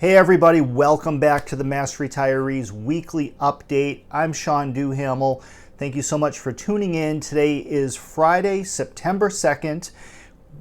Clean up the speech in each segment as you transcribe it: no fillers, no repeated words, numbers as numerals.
Hey everybody, welcome back to the Mass Retirees Weekly Update. I'm Sean Duhamel. Thank you so much for tuning in. Today is Friday, September 2nd.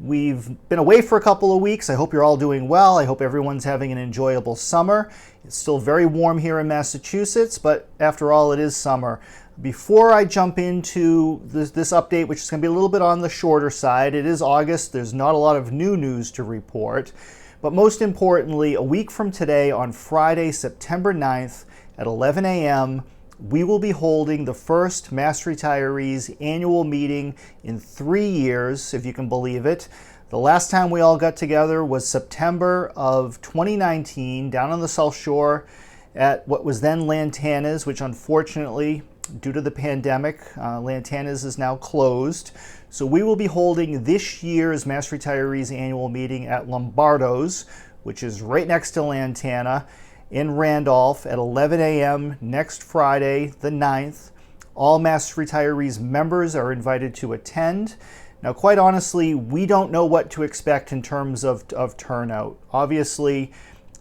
We've been away for a couple of weeks. I hope you're all doing well. I hope everyone's having an enjoyable summer. It's still very warm here in Massachusetts, but after all, it is summer. Before I jump into this update, which is going to be a little bit on the shorter side, it is August. There's not a lot of new news to report. But most importantly, a week from today, on Friday, September 9th at 11 a.m., we will be holding the first Mass Retirees annual meeting in 3 years, if you can believe it. The last time we all got together was September of 2019 down on the South Shore at what was then Lantana's, which unfortunately, due to the pandemic, Lantana's is now closed. So we will be holding this year's Mass Retirees annual meeting at Lombardo's, which is right next to Lantana in Randolph at 11 a.m. next Friday, the 9th. All Mass Retirees members are invited to attend. Now, quite honestly, we don't know what to expect in terms of turnout. Obviously,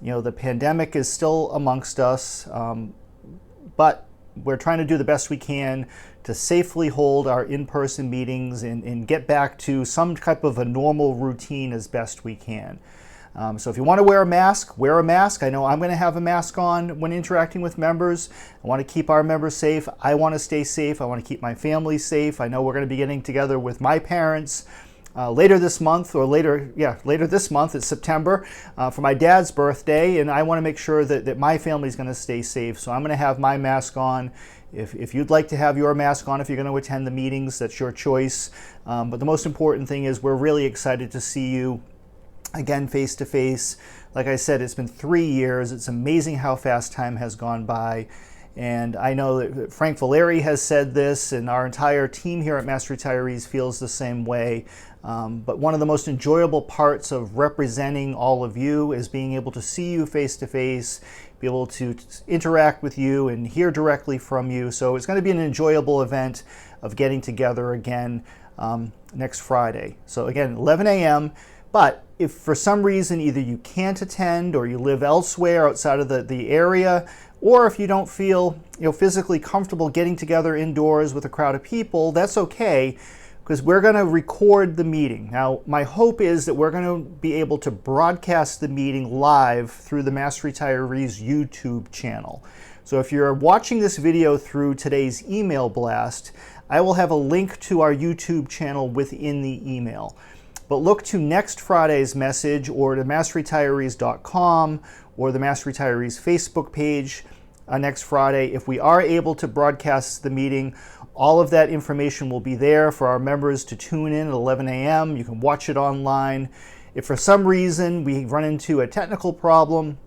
the pandemic is still amongst us, but we're trying to do the best we can to safely hold our in-person meetings and get back to some type of a normal routine as best we can. So if you want to wear a mask, wear a mask. I know I'm going to have a mask on when interacting with members. I want to keep our members safe. I want to stay safe. I want to keep my family safe. I know we're going to be getting together with my parents later this month, later this month, it's September, for my dad's birthday, and I want to make sure that my family's going to stay safe. So I'm going to have my mask on. If you'd like to have your mask on, if you're going to attend the meetings, that's your choice. But the most important thing is we're really excited to see you again face to face. Like I said, it's been 3 years. It's amazing how fast time has gone by. And I know that Frank Valeri has said this, and our entire team here at Mass Retirees feels the same way. But one of the most enjoyable parts of representing all of you is being able to see you face to face, be able to interact with you and hear directly from you. So it's going to be an enjoyable event of getting together again next Friday. So again, 11 a.m. But if for some reason either you can't attend or you live elsewhere outside of the area, or if you don't feel physically comfortable getting together indoors with a crowd of people, that's okay, because we're going to record the meeting. Now, my hope is that we're going to be able to broadcast the meeting live through the Mass Retirees YouTube channel. So if you're watching this video through today's email blast, I will have a link to our YouTube channel within the email. But look to next Friday's message or to massretirees.com or the Mass Retirees Facebook page next Friday. If we are able to broadcast the meeting, all of that information will be there for our members to tune in at 11 a.m. You can watch it online. If for some reason we run into a technical problem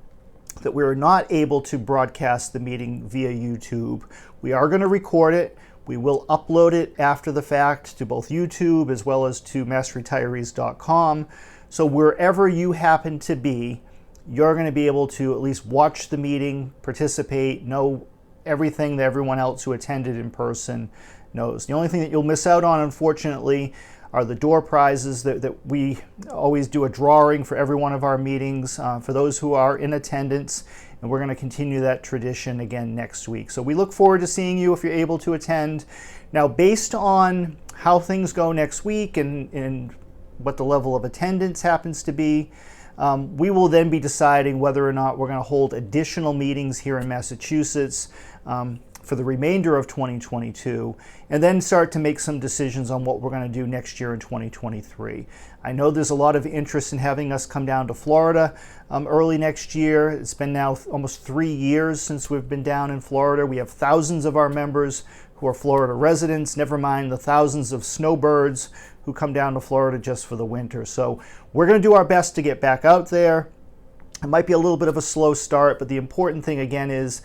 that we're not able to broadcast the meeting via YouTube, we are going to record it. We will upload it after the fact to both YouTube as well as to massretirees.com. So wherever you happen to be, you're going to be able to at least watch the meeting, participate, know everything that everyone else who attended in person knows. The only thing that you'll miss out on, unfortunately, are the door prizes that we always do a drawing for every one of our meetings for those who are in attendance. And we're going to continue that tradition again next week. So we look forward to seeing you if you're able to attend. Now, based on how things go next week and what the level of attendance happens to be, we will then be deciding whether or not we're going to hold additional meetings here in Massachusetts for the remainder of 2022, and then start to make some decisions on what we're going to do next year in 2023. I know there's a lot of interest in having us come down to Florida early next year. It's been now almost 3 years since we've been down in Florida. We have thousands of our members who are Florida residents, never mind the thousands of snowbirds who come down to Florida just for the winter. So we're going to do our best to get back out there. It might be a little bit of a slow start, but the important thing again is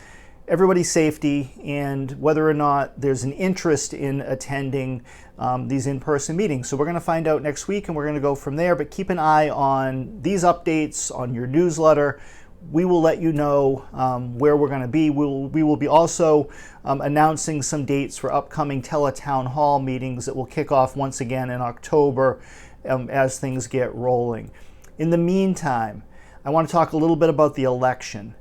everybody's safety and whether or not there's an interest in attending these in-person meetings. So we're going to find out next week and we're going to go from there, but keep an eye on these updates on your newsletter. We will let you know where we're going to be. We will be also announcing some dates for upcoming teletown hall meetings that will kick off once again in October as things get rolling. In the meantime, I want to talk a little bit about the election.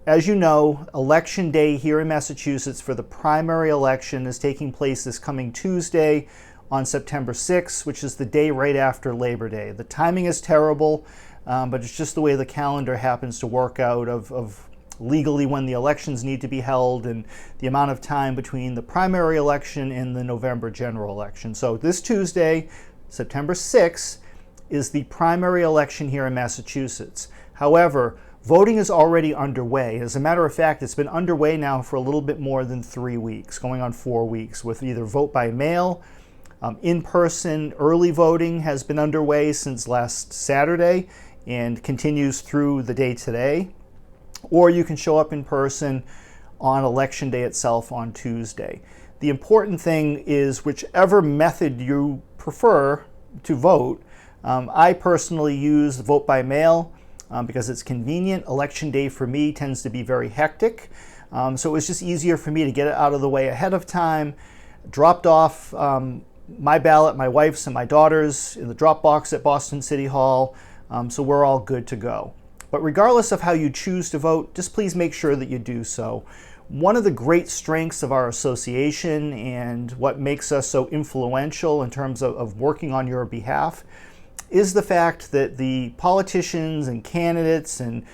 As you know, Election Day here in Massachusetts for the primary election is taking place this coming Tuesday on September 6th, which is the day right after Labor Day. The timing is terrible, but it's just the way the calendar happens to work out of legally when the elections need to be held and the amount of time between the primary election and the November general election. So this Tuesday, September 6th, is the primary election here in Massachusetts. However, voting is already underway. As a matter of fact, it's been underway now for a little bit more than 3 weeks, going on 4 weeks, with either vote by mail, in-person early voting has been underway since last Saturday and continues through the day today, or you can show up in person on Election Day itself on Tuesday. The important thing is whichever method you prefer to vote. I personally use vote by mail because it's convenient. Election Day for me tends to be very hectic, so it was just easier for me to get it out of the way ahead of time. Dropped off my ballot, my wife's and my daughter's, in the drop box at Boston City Hall, so we're all good to go. But regardless of how you choose to vote, just please make sure that you do so. One of the great strengths of our association and what makes us so influential in terms of working on your behalf is the fact that the politicians and candidates and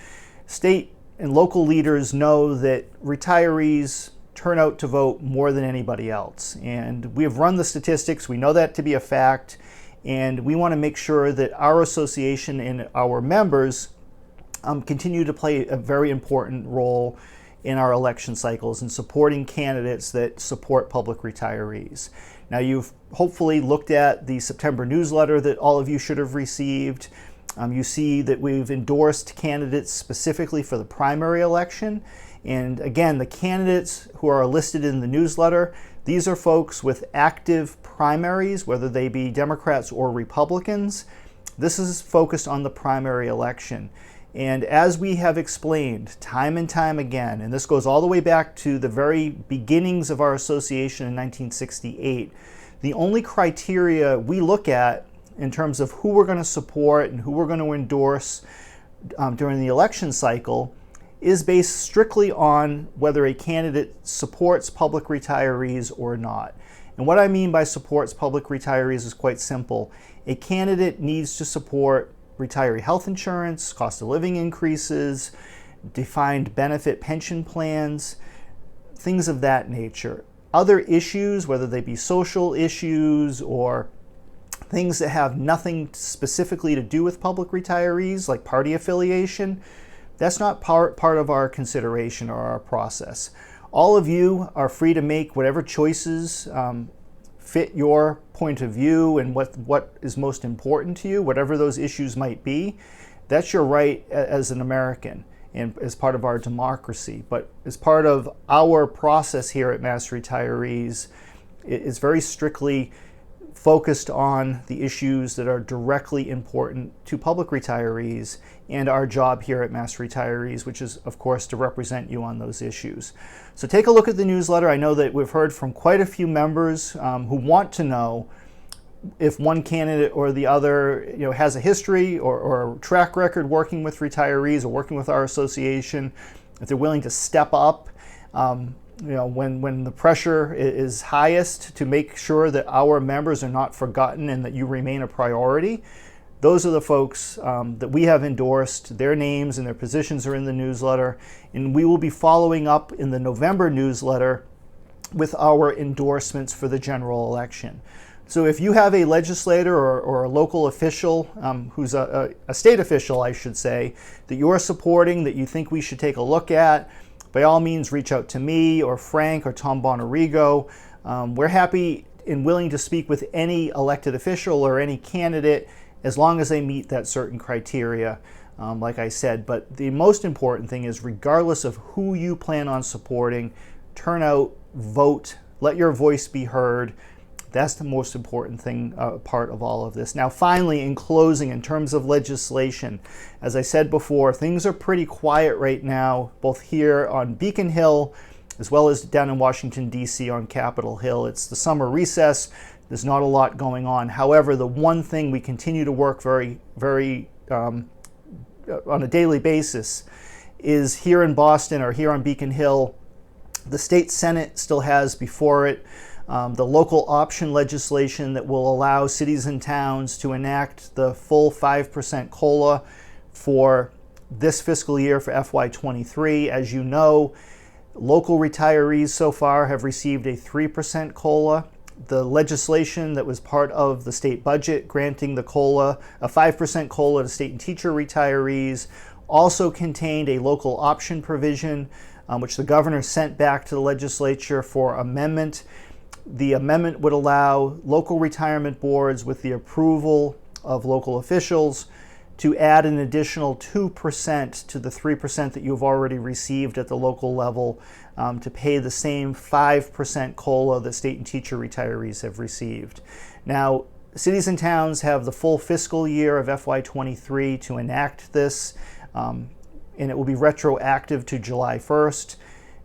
state and local leaders know that retirees turn out to vote more than anybody else. And we have run the statistics, we know that to be a fact, and we want to make sure that our association and our members continue to play a very important role in our election cycles and supporting candidates that support public retirees. Now, you've hopefully looked at the September newsletter that all of you should have received. You see that we've endorsed candidates specifically for the primary election. And again, the candidates who are listed in the newsletter, these are folks with active primaries, whether they be Democrats or Republicans. This is focused on the primary election. And as we have explained time and time again, and this goes all the way back to the very beginnings of our association in 1968, the only criteria we look at in terms of who we're going to support and who we're going to endorse during the election cycle is based strictly on whether a candidate supports public retirees or not. And what I mean by supports public retirees is quite simple. A candidate needs to support retiree health insurance, cost of living increases, defined benefit pension plans, things of that nature. Other issues, whether they be social issues or things that have nothing specifically to do with public retirees, like party affiliation, that's not part of our consideration or our process. All of you are free to make whatever choices fit your point of view and what is most important to you, whatever those issues might be. That's your right as an American and as part of our democracy. But as part of our process here at Mass Retirees, it's very strictly focused on the issues that are directly important to public retirees and our job here at Mass Retirees, which is, of course, to represent you on those issues. So take a look at the newsletter. I know that we've heard from quite a few members who want to know if one candidate or the other has a history or a track record working with retirees or working with our association, if they're willing to step up when the pressure is highest to make sure that our members are not forgotten and that you remain a priority. Those are the folks that we have endorsed. Their names and their positions are in the newsletter, and we will be following up in the November newsletter with our endorsements for the general election. So if you have a legislator or a local official who's a state official, I should say, that you're supporting, that you think we should take a look at, by all means, reach out to me or Frank or Tom Bonarigo. We're happy and willing to speak with any elected official or any candidate as long as they meet that certain criteria, like I said. But the most important thing is, regardless of who you plan on supporting, turn out, vote, let your voice be heard. That's the most important thing, part of all of this. Now, finally, in closing, in terms of legislation, as I said before, things are pretty quiet right now, both here on Beacon Hill, as well as down in Washington, D.C. on Capitol Hill. It's the summer recess. There's not a lot going on. However, the one thing we continue to work very on a daily basis is here in Boston or here on Beacon Hill. The state Senate still has before it the local option legislation that will allow cities and towns to enact the full 5% COLA for this fiscal year for FY23. As you know, local retirees so far have received a 3% COLA. The legislation that was part of the state budget granting the COLA, a 5% COLA to state and teacher retirees, also contained a local option provision, which the governor sent back to the legislature for amendment. The amendment would allow local retirement boards, with the approval of local officials, to add an additional 2% to the 3% that you've already received at the local level to pay the same 5% COLA that state and teacher retirees have received. Now, cities and towns have the full fiscal year of FY23 to enact this, and it will be retroactive to July 1st.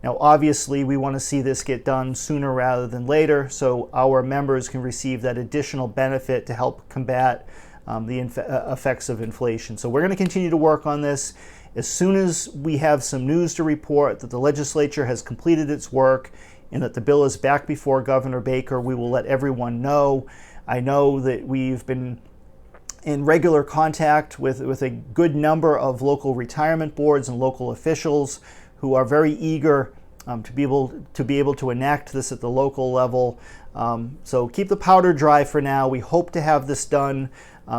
Now, obviously, we want to see this get done sooner rather than later so our members can receive that additional benefit to help combat the effects of inflation. So we're going to continue to work on this. As soon as we have some news to report that the legislature has completed its work and that the bill is back before Governor Baker, we will let everyone know. I know that we've been in regular contact with a good number of local retirement boards and local officials who are very eager to be able to enact this at the local level. So keep the powder dry for now. We hope to have this done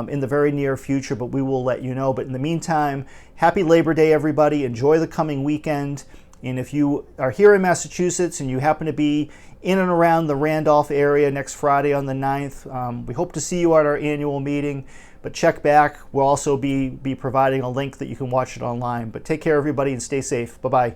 in the very near future, but we will let you know. But in the meantime, happy Labor Day, everybody. Enjoy the coming weekend. And if you are here in Massachusetts and you happen to be in and around the Randolph area next Friday on the 9th, we hope to see you at our annual meeting. But check back. We'll also be providing a link that you can watch it online. But take care, everybody, and stay safe. Bye-bye.